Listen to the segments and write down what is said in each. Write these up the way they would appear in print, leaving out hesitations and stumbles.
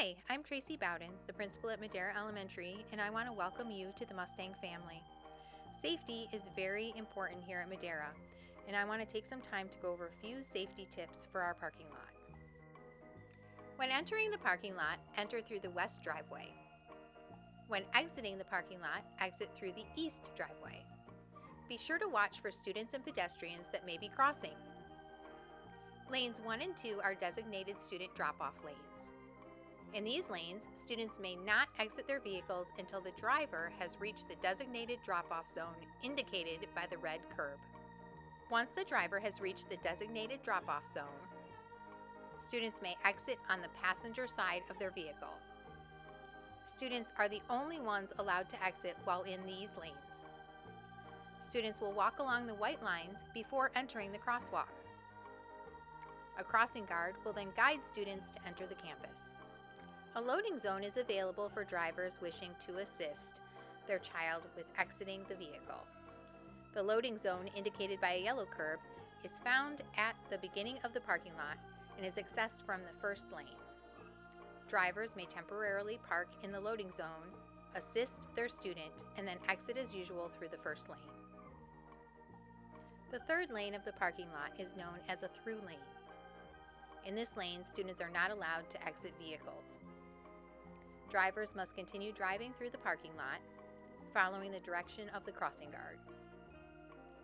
Hi, I'm Tracy Bowden, the principal at Madera Elementary, and I want to welcome you to the Mustang family. Safety is very important here at Madera, and I want to take some time to go over a few safety tips for our parking lot. When entering the parking lot, enter through the west driveway. When exiting the parking lot, exit through the east driveway. Be sure to watch for students and pedestrians that may be crossing. Lanes 1 and 2 are designated student drop-off lanes. In these lanes, students may not exit their vehicles until the driver has reached the designated drop-off zone indicated by the red curb. Once the driver has reached the designated drop-off zone, students may exit on the passenger side of their vehicle. Students are the only ones allowed to exit while in these lanes. Students will walk along the white lines before entering the crosswalk. A crossing guard will then guide students to enter the campus. A loading zone is available for drivers wishing to assist their child with exiting the vehicle. The loading zone, indicated by a yellow curb, is found at the beginning of the parking lot and is accessed from the first lane. Drivers may temporarily park in the loading zone, assist their student, and then exit as usual through the first lane. The third lane of the parking lot is known as a through lane. In this lane, students are not allowed to exit vehicles. Drivers must continue driving through the parking lot, following the direction of the crossing guard.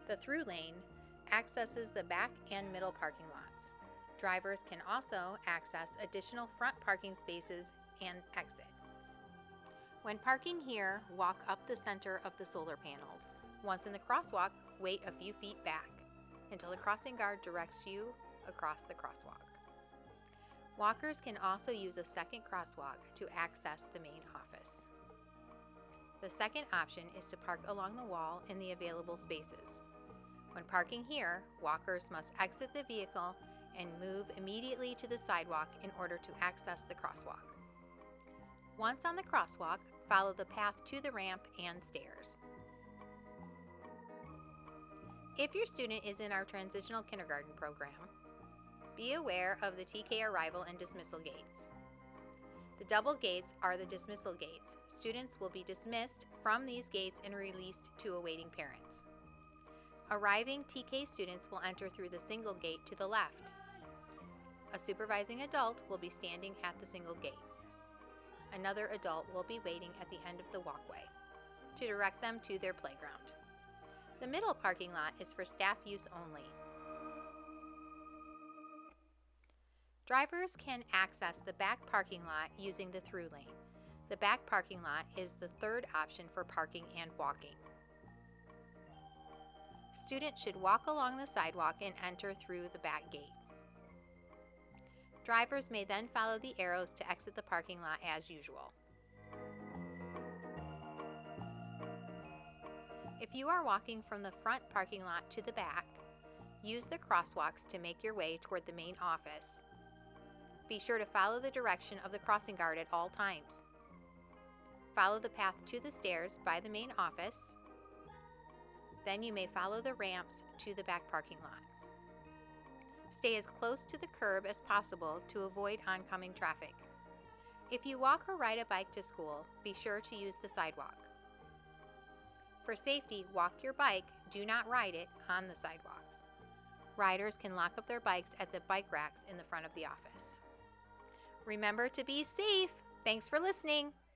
The through lane accesses the back and middle parking lots. Drivers can also access additional front parking spaces and exit. When parking here, walk up the center of the solar panels. Once in the crosswalk, wait a few feet back until the crossing guard directs you across the crosswalk. Walkers can also use a second crosswalk to access the main office. The second option is to park along the wall in the available spaces. When parking here, walkers must exit the vehicle and move immediately to the sidewalk in order to access the crosswalk. Once on the crosswalk, follow the path to the ramp and stairs. If your student is in our transitional kindergarten program, be aware of the TK arrival and dismissal gates. The double gates are the dismissal gates. Students will be dismissed from these gates and released to awaiting parents. Arriving TK students will enter through the single gate to the left. A supervising adult will be standing at the single gate. Another adult will be waiting at the end of the walkway to direct them to their playground. The middle parking lot is for staff use only. Drivers can access the back parking lot using the through lane. The back parking lot is the third option for parking and walking. Students should walk along the sidewalk and enter through the back gate. Drivers may then follow the arrows to exit the parking lot as usual. If you are walking from the front parking lot to the back, use the crosswalks to make your way toward the main office. Be sure to follow the direction of the crossing guard at all times. Follow the path to the stairs by the main office. Then you may follow the ramps to the back parking lot. Stay as close to the curb as possible to avoid oncoming traffic. If you walk or ride a bike to school, be sure to use the sidewalk. For safety, walk your bike, do not ride it on the sidewalks. Riders can lock up their bikes at the bike racks in the front of the office. Remember to be safe. Thanks for listening.